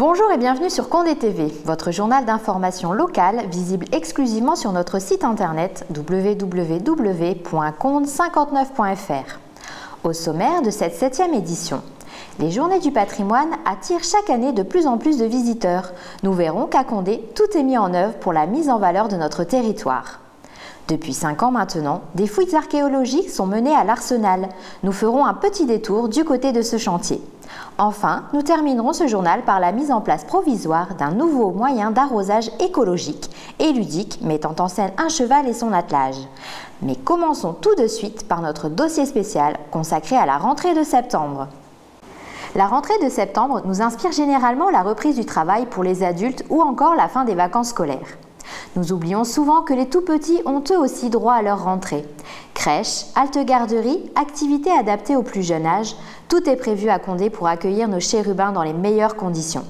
Bonjour et bienvenue sur Condé TV, votre journal d'information locale visible exclusivement sur notre site internet www.conde59.fr. Au sommaire de cette 7e édition, les Journées du patrimoine attirent chaque année de plus en plus de visiteurs. Nous verrons qu'à Condé, tout est mis en œuvre pour la mise en valeur de notre territoire. Depuis 5 ans maintenant, des fouilles archéologiques sont menées à l'Arsenal. Nous ferons un petit détour du côté de ce chantier. Enfin, nous terminerons ce journal par la mise en place provisoire d'un nouveau moyen d'arrosage écologique et ludique mettant en scène un cheval et son attelage. Mais commençons tout de suite par notre dossier spécial consacré à la rentrée de septembre. La rentrée de septembre nous inspire généralement la reprise du travail pour les adultes ou encore la fin des vacances scolaires. Nous oublions souvent que les tout-petits ont eux aussi droit à leur rentrée. Crèche, halte-garderie, activités adaptées au plus jeune âge, tout est prévu à Condé pour accueillir nos chérubins dans les meilleures conditions.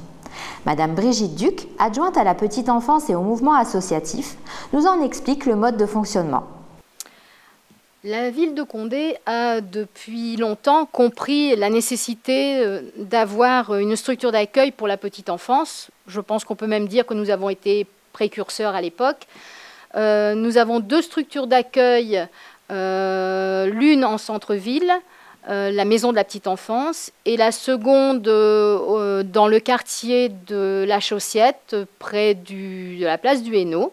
Madame Brigitte Duc, adjointe à la petite enfance et au mouvement associatif, nous en explique le mode de fonctionnement. La ville de Condé a depuis longtemps compris la nécessité d'avoir une structure d'accueil pour la petite enfance. Je pense qu'on peut même dire que nous avons été précurseurs à l'époque. Nous avons 2 structures d'accueil, l'une en centre-ville, la maison de la petite enfance, et la seconde dans le quartier de la Chaussiette, près de la place du Hainaut.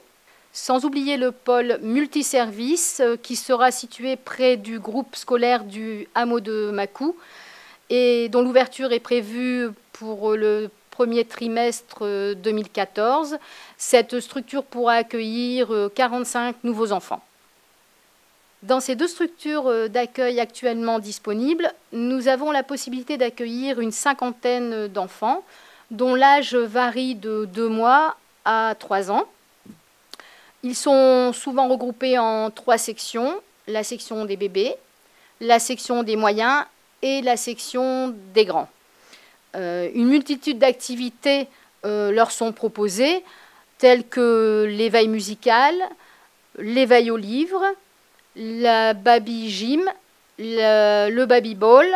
Sans oublier le pôle multiservice qui sera situé près du groupe scolaire du hameau de Macou et dont l'ouverture est prévue pour le premier trimestre 2014. Cette structure pourra accueillir 45 nouveaux enfants. Dans ces 2 structures d'accueil actuellement disponibles, nous avons la possibilité d'accueillir une 50aine d'enfants dont l'âge varie de 2 mois à 3 ans. Ils sont souvent regroupés en 3 sections, la section des bébés, la section des moyens et la section des grands. Une multitude d'activités leur sont proposées, telles que l'éveil musical, l'éveil au livre, la baby gym, le baby ball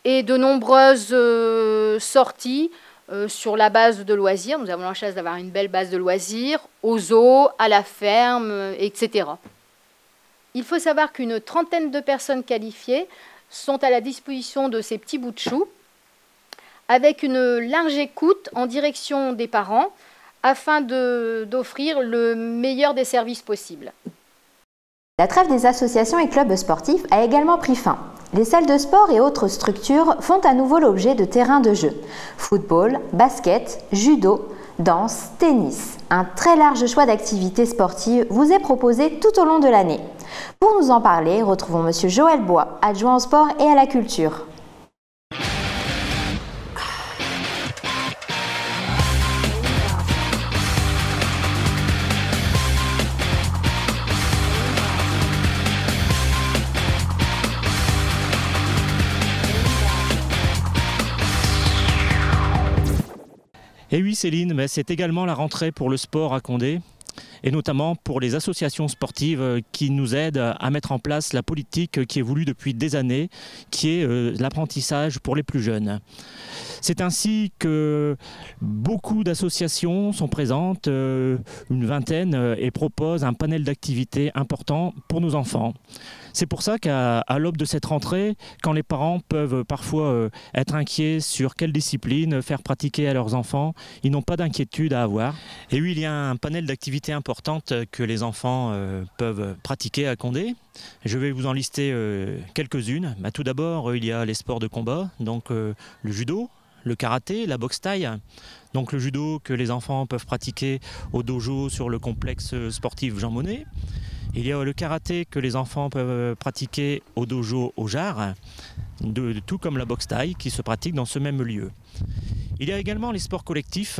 et de nombreuses sorties sur la base de loisirs. Nous avons la chance d'avoir une belle base de loisirs, au zoo, à la ferme, etc. Il faut savoir qu'une 30aine de personnes qualifiées sont à la disposition de ces petits bouts de chou, avec une large écoute en direction des parents, afin d'offrir le meilleur des services possibles. La trêve des associations et clubs sportifs a également pris fin. Les salles de sport et autres structures font à nouveau l'objet de terrains de jeu. Football, basket, judo, danse, tennis. Un très large choix d'activités sportives vous est proposé tout au long de l'année. Pour nous en parler, retrouvons M. Joël Bois, adjoint au sport et à la culture. Et oui Céline, c'est également la rentrée pour le sport à Condé, et notamment pour les associations sportives qui nous aident à mettre en place la politique qui est voulue depuis des années, qui est l'apprentissage pour les plus jeunes. C'est ainsi que beaucoup d'associations sont présentes, une vingtaine, et proposent un panel d'activités important pour nos enfants. C'est pour ça qu'à l'aube de cette rentrée, quand les parents peuvent parfois être inquiets sur quelle discipline faire pratiquer à leurs enfants, ils n'ont pas d'inquiétude à avoir. Et oui, il y a un panel d'activités importantes que les enfants peuvent pratiquer à Condé. Je vais vous en lister quelques-unes. Tout d'abord, il y a les sports de combat, donc le judo, le karaté, la boxe thaï. Donc le judo que les enfants peuvent pratiquer au dojo sur le complexe sportif Jean Monnet. Il y a le karaté que les enfants peuvent pratiquer au dojo au Jard, tout comme la boxe thaï qui se pratique dans ce même lieu. Il y a également les sports collectifs,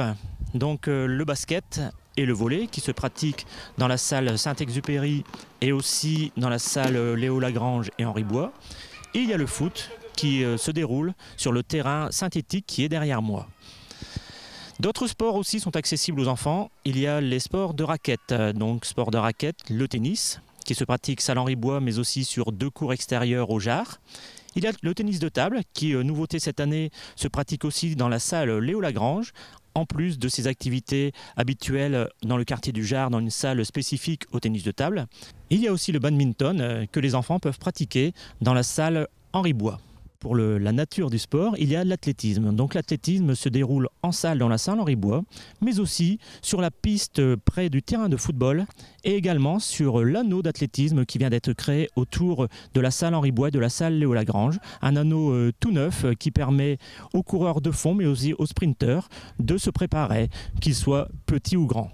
donc le basket et le volley qui se pratiquent dans la salle Saint-Exupéry et aussi dans la salle Léo Lagrange et Henri Bois. Et il y a le foot qui se déroule sur le terrain synthétique qui est derrière moi. D'autres sports aussi sont accessibles aux enfants. Il y a les sports de raquettes, donc sport de raquettes, le tennis, qui se pratique salle Henri Bois, mais aussi sur 2 cours extérieurs au Jard. Il y a le tennis de table qui, nouveauté cette année, se pratique aussi dans la salle Léo Lagrange, en plus de ses activités habituelles dans le quartier du Jard, dans une salle spécifique au tennis de table. Il y a aussi le badminton que les enfants peuvent pratiquer dans la salle Henri Bois. Pour la nature du sport, il y a l'athlétisme. Donc l'athlétisme se déroule en salle dans la salle Henri Bois, mais aussi sur la piste près du terrain de football et également sur l'anneau d'athlétisme qui vient d'être créé autour de la salle Henri Bois et de la salle Léo Lagrange. Un anneau tout neuf qui permet aux coureurs de fond mais aussi aux sprinteurs de se préparer, qu'ils soient petits ou grands.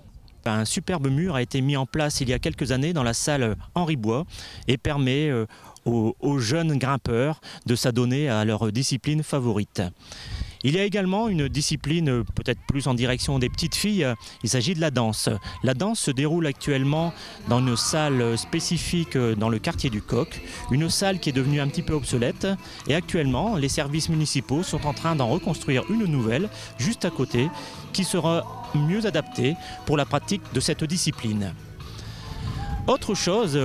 Un superbe mur a été mis en place il y a quelques années dans la salle Henri Bois et permet aux jeunes grimpeurs de s'adonner à leur discipline favorite. Il y a également une discipline peut-être plus en direction des petites filles, il s'agit de la danse. La danse se déroule actuellement dans une salle spécifique dans le quartier du Coq, une salle qui est devenue un petit peu obsolète et actuellement les services municipaux sont en train d'en reconstruire une nouvelle juste à côté qui sera mieux adaptée pour la pratique de cette discipline. Autre chose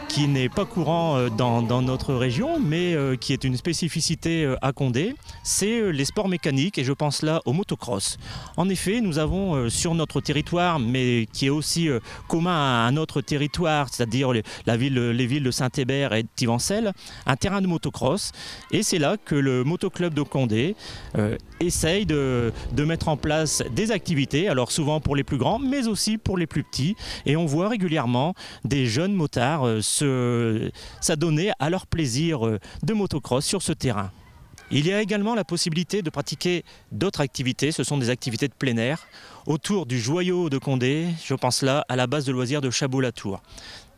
qui n'est pas courant dans notre région, mais qui est une spécificité à Condé, c'est les sports mécaniques et je pense là au motocross. En effet, nous avons sur notre territoire, mais qui est aussi commun à un autre territoire, c'est-à-dire les villes de Saint-Hébert et de Tivancelles, un terrain de motocross. Et c'est là que le motoclub de Condé essaye de mettre en place des activités, alors souvent pour les plus grands, mais aussi pour les plus petits. Et on voit régulièrement des jeunes motards s'adonner à leur plaisir de motocross sur ce terrain. Il y a également la possibilité de pratiquer d'autres activités, ce sont des activités de plein air, autour du joyau de Condé, je pense là à la base de loisirs de Chabot-la-Tour.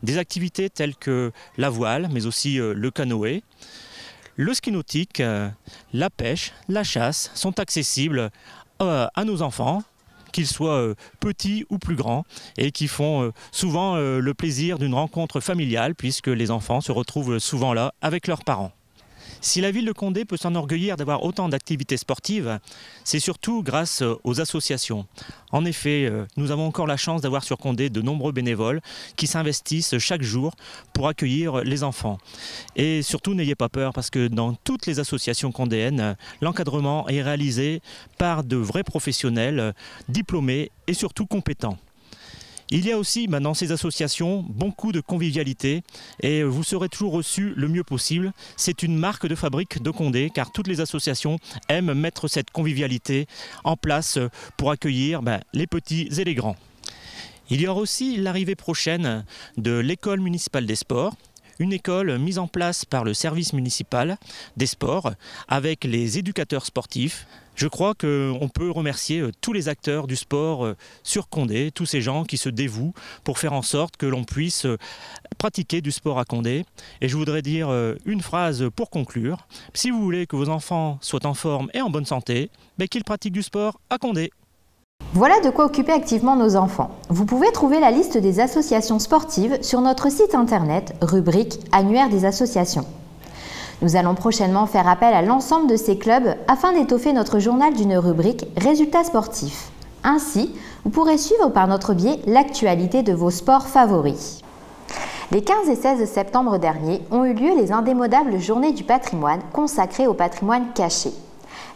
Des activités telles que la voile, mais aussi le canoë, le ski nautique, la pêche, la chasse sont accessibles à nos enfants, qu'ils soient petits ou plus grands, et qui font souvent le plaisir d'une rencontre familiale, puisque les enfants se retrouvent souvent là avec leurs parents. Si la ville de Condé peut s'enorgueillir d'avoir autant d'activités sportives, c'est surtout grâce aux associations. En effet, nous avons encore la chance d'avoir sur Condé de nombreux bénévoles qui s'investissent chaque jour pour accueillir les enfants. Et surtout, n'ayez pas peur parce que dans toutes les associations condéennes, l'encadrement est réalisé par de vrais professionnels, diplômés et surtout compétents. Il y a aussi dans ces associations beaucoup de convivialité et vous serez toujours reçus le mieux possible. C'est une marque de fabrique de Condé car toutes les associations aiment mettre cette convivialité en place pour accueillir les petits et les grands. Il y aura aussi l'arrivée prochaine de l'école municipale des sports. Une école mise en place par le service municipal des sports avec les éducateurs sportifs. Je crois qu'on peut remercier tous les acteurs du sport sur Condé, tous ces gens qui se dévouent pour faire en sorte que l'on puisse pratiquer du sport à Condé. Et je voudrais dire une phrase pour conclure. Si vous voulez que vos enfants soient en forme et en bonne santé, qu'ils pratiquent du sport à Condé. Voilà de quoi occuper activement nos enfants. Vous pouvez trouver la liste des associations sportives sur notre site internet, rubrique Annuaire des associations. Nous allons prochainement faire appel à l'ensemble de ces clubs afin d'étoffer notre journal d'une rubrique Résultats sportifs. Ainsi, vous pourrez suivre par notre biais l'actualité de vos sports favoris. Les 15 et 16 septembre dernier ont eu lieu les indémodables Journées du patrimoine consacrées au patrimoine caché.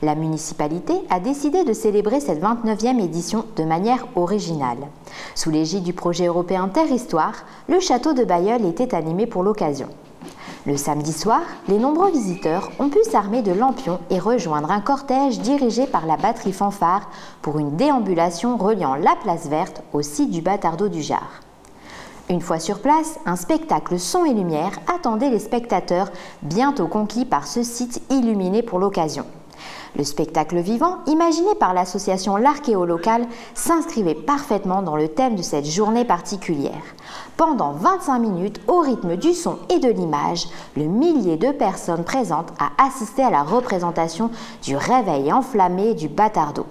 La municipalité a décidé de célébrer cette 29e édition de manière originale. Sous l'égide du projet européen Terre-Histoire, le château de Bailleul était animé pour l'occasion. Le samedi soir, les nombreux visiteurs ont pu s'armer de lampions et rejoindre un cortège dirigé par la batterie fanfare pour une déambulation reliant la place verte au site du Batardeau du Jard. Une fois sur place, un spectacle son et lumière attendait les spectateurs, bientôt conquis par ce site illuminé pour l'occasion. Le spectacle vivant, imaginé par l'association L'Archéo Local, s'inscrivait parfaitement dans le thème de cette journée particulière. Pendant 25 minutes, au rythme du son et de l'image, le millier de personnes présentes a assisté à la représentation du réveil enflammé du Batardeau.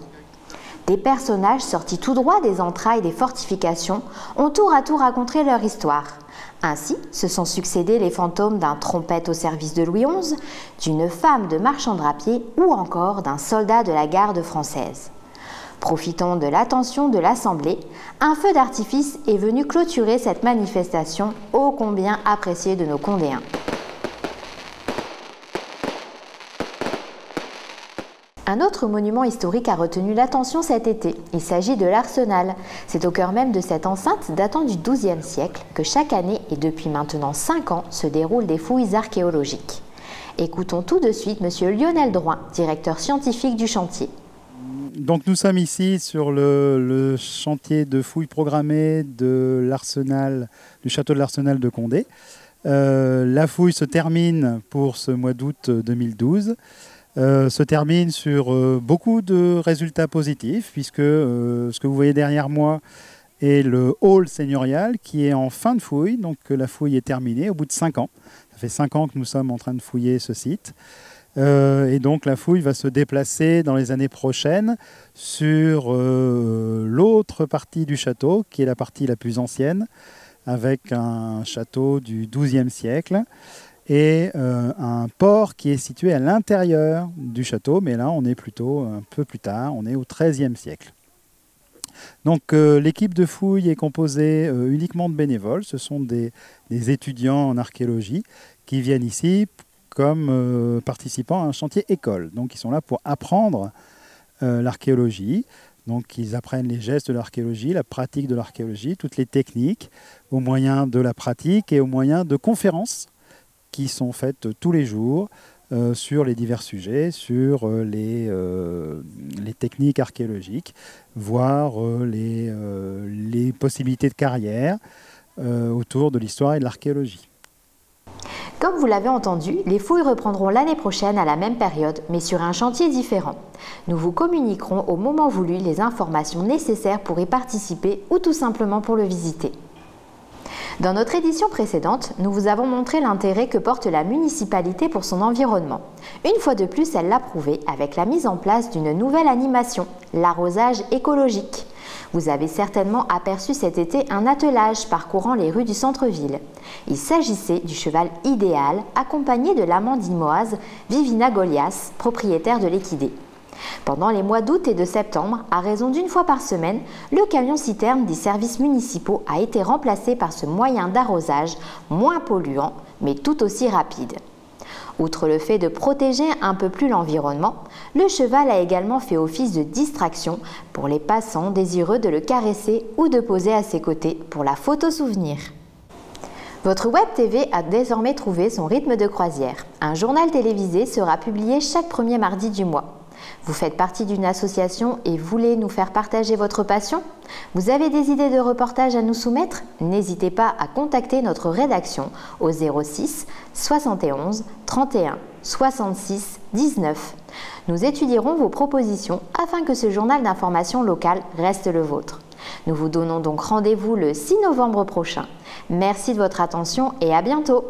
Des personnages sortis tout droit des entrailles des fortifications ont tour à tour raconté leur histoire. Ainsi, se sont succédés les fantômes d'un trompette au service de Louis XI, d'une femme de marchand drapier ou encore d'un soldat de la garde française. Profitant de l'attention de l'Assemblée, un feu d'artifice est venu clôturer cette manifestation ô combien appréciée de nos Condéens. Un autre monument historique a retenu l'attention cet été. Il s'agit de l'Arsenal. C'est au cœur même de cette enceinte datant du XIIe siècle que chaque année et depuis maintenant 5 ans se déroulent des fouilles archéologiques. Écoutons tout de suite M. Lionel Drouin, directeur scientifique du chantier. Donc nous sommes ici sur le chantier de fouilles programmées de l'Arsenal, du château de l'Arsenal de Condé. La fouille se termine pour ce mois d'août 2012. Se termine sur beaucoup de résultats positifs, puisque ce que vous voyez derrière moi est le hall seigneurial qui est en fin de fouille. Donc la fouille est terminée au bout de 5 ans. Ça fait 5 ans que nous sommes en train de fouiller ce site. Et donc la fouille va se déplacer dans les années prochaines sur l'autre partie du château, qui est la partie la plus ancienne, avec un château du XIIe siècle. Et un port qui est situé à l'intérieur du château, mais là on est plutôt un peu plus tard, on est au XIIIe siècle. Donc l'équipe de fouille est composée uniquement de bénévoles, ce sont des étudiants en archéologie qui viennent ici comme participants à un chantier école. Donc ils sont là pour apprendre l'archéologie, donc ils apprennent les gestes de l'archéologie, la pratique de l'archéologie, toutes les techniques au moyen de la pratique et au moyen de conférences qui sont faites tous les jours sur les divers sujets, sur les techniques archéologiques, voire les possibilités de carrière autour de l'histoire et de l'archéologie. Comme vous l'avez entendu, les fouilles reprendront l'année prochaine à la même période, mais sur un chantier différent. Nous vous communiquerons au moment voulu les informations nécessaires pour y participer ou tout simplement pour le visiter. Dans notre édition précédente, nous vous avons montré l'intérêt que porte la municipalité pour son environnement. Une fois de plus, elle l'a prouvé avec la mise en place d'une nouvelle animation, l'arrosage écologique. Vous avez certainement aperçu cet été un attelage parcourant les rues du centre-ville. Il s'agissait du cheval idéal accompagné de l'amant limoise Vivina Golias, propriétaire de l'équidé. Pendant les mois d'août et de septembre, à raison d'une fois par semaine, le camion-citerne des services municipaux a été remplacé par ce moyen d'arrosage moins polluant, mais tout aussi rapide. Outre le fait de protéger un peu plus l'environnement, le cheval a également fait office de distraction pour les passants désireux de le caresser ou de poser à ses côtés pour la photo souvenir. Votre Web TV a désormais trouvé son rythme de croisière. Un journal télévisé sera publié chaque premier mardi du mois. Vous faites partie d'une association et voulez nous faire partager votre passion? Vous avez des idées de reportages à nous soumettre? N'hésitez pas à contacter notre rédaction au 06 71 31 66 19. Nous étudierons vos propositions afin que ce journal d'information locale reste le vôtre. Nous vous donnons donc rendez-vous le 6 novembre prochain. Merci de votre attention et à bientôt!